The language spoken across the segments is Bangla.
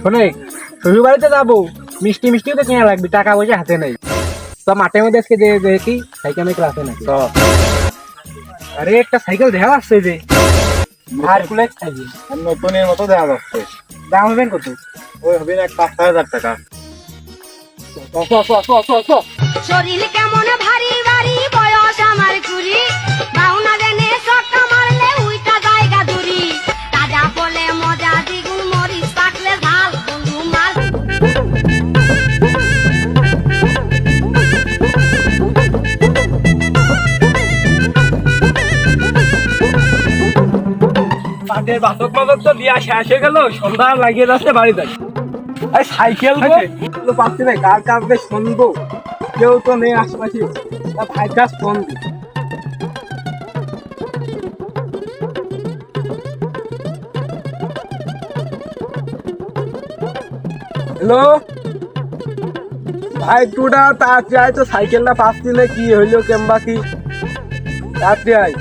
শোনে শ্বশুর বাড়িতে যাবো, মিষ্টি মিষ্টিও তো কেনা লাগবে, টাকা পয়সা হাতে নেই। তো মাঠের মধ্যে আজকে দেখি সাইকেল মাইকেল আছে নাকি। আরে একটা সাইকেল দেখা আসছে যে হারকুলেস সাইকেল, নতুনের মতো দেওয়া যাচ্ছে। দাম হবেন কত? ওই হবে না ৫,০০০ টাকা। শরীর কেমন ভারী ভারী, বয়স আমার কুড়ি, বাউনা দেনে চটকা মারলে উইটা জায়গা দূরি, তাজা বলে মজা দ্বিগুণ, মরিচ পাকলে ঝাল, বন্ধু মাল। পাটের বাসক মাসক তো দিয়া শেষ হয়ে গেল, সন্ধ্যা লাগিয়ে যাচ্ছে বাড়িতে। এই সাইকেল তো পাচ্ছি না, কার কাছে শুনবো, কেউ তো নেই আশেপাশে। ভাই কাজ ফোন দি। হ্যালো ভাই, টুডা তাড়াতাড়ি আয় তো, সাইকেলটা পাচ্ছি না, কি হইলো কেমবা কি, তাড়াতাড়ি আয়।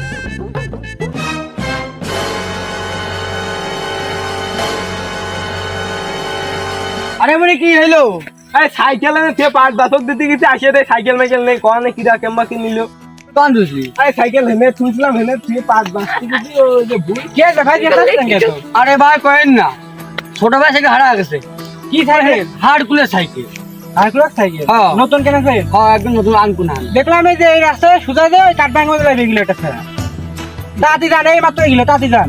আরে মানে কি হইলো? এই সাইকেল সে পাঁচ বাসক দিতে গেছে, আসে রে সাইকেল মাইকেল নেই, কনে কিরা কেমবা কি নিল। কোন বুঝলি? এই সাইকেল হেনে তুলছিলাম, হেনে তুই পাঁচ বাসক দিতে ওই যে ভুল কে দেখাই দিয়েছে। আরে ভাই কইন না, ছোট ভাই সাইকেল হারা গেছে। কি সাইকেল? হারকুলেস সাইকেল। হারকুলেস সাইকেল নতুন কেনেছে? হ্যাঁ একদম নতুন, আনকুনা। দেখলাম এই যে এই রাস্তায় সোজা যে ওই কাটবাং মধ্যে লাগে গেল এটা ছাড়া। তাতি জান, এই মাত্র গেল, তাতি জান।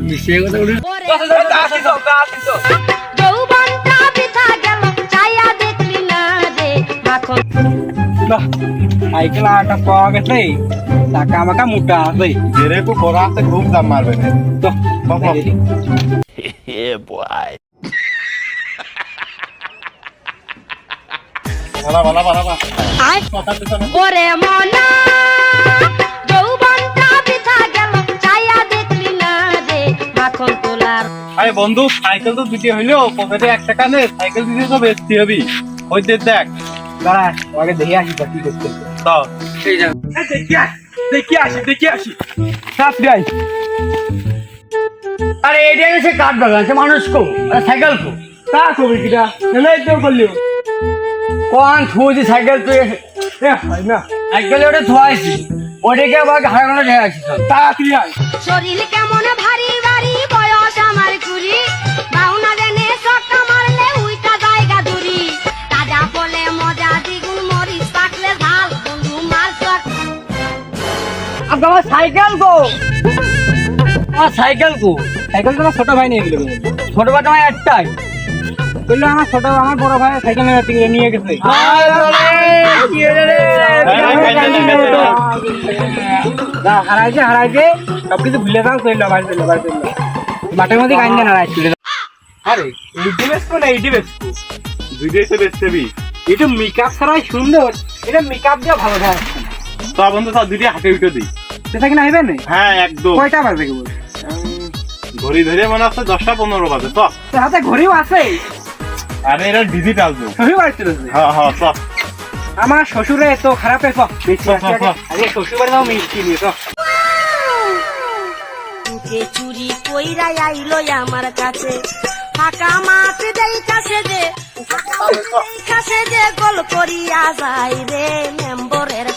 যৌবনটা বৃথা গেল, চাইয়া দেখলি না রে মাখন। সাইকেল আটা পাওয়া গেছে, টাকা আমাকে মোটা আছে। যেরকম করা আছে খুব দাম মারবে না। তো ওরে মনা, যৌবনটা বৃথা গেল, চাইয়া দেখলি না রে মাখন তোলার। আরে বন্ধু, সাইকেল তো দুটি হইলো, পকেটে ১ টাকা নেই, সাইকেল দিতে তো বেচতে হবি। ওই যে দেখ, দাঁড়া আগে দেখে আসি কি করতে। তো এই যা দেখি আসি তাড়াতাড়ি আই। আরে এটা সে কাঠ বাগান, সে মানুষ কো, সাইকেল কো, তা কবি কিটা এলাই তো করলিও কোন থুজি সাইকেল তুই হয় না। সাইকেল ওটা থুয়াইছি, ওটাকে আবার হারানো যায় আছি। তাড়াতাড়ি আই। শরীর কেমন ভারী ভারী, বয়স আমার কুড়ি, বাউনা দেনে চটকা মারলে উইটা জায়গা দূরি, তাজা বলে মজা দ্বিগুণ, মরিচ পাকলে ঝাল, বন্ধু মাল চট। আমার সাইকেল কো, আমার সাইকেল কো, সাইকেল তোমার ছোট ভাই নিয়ে গেল। ছোট বাচ্চা আমার একটাই। বললো আমার ছোট, আমার বড় ভাই সাইকেল নিয়ে গেছে। হারাইছে সবকিছু ভুলে যাও, চললো বাড়ি চললো, বাড়ি চললো। মাঠের মধ্যে কাইন দেন হারাই চলে। আরে এইটি বেসবো না, এইটি বেসবো, দুইটাই তো বেচতে হবি। এটা মেকআপ ছাড়াই সুন্দর, এটা মেকআপ দিয়ে ভালো হয়। তো বন্ধু সব দুইটাই হাতে উঠে দিই। সেটা কি না হইবে না? হ্যাঁ একদম। কয়টা বাজবে কেবল? ঘড়ি ধরে মনে হচ্ছে ১০টা ১৫ বাজে। তো তোর হাতে ঘড়িও আছে? আরে এটা ডিজিটাল তো। শ্বশুর বাড়ি চলেছে। হ্যাঁ হ্যাঁ সব। আমার শ্বশুরে তো খারাপ আরে শ্বশুর বাড়ি যাও মিষ্টি নিয়ে তো। চুকে চুরি কইরা আইলো আমার কাছে, ফাঁকা মাছ দেই কাছে যে, কাছে যে গোল করিয়া যায় রে মেম্বরের।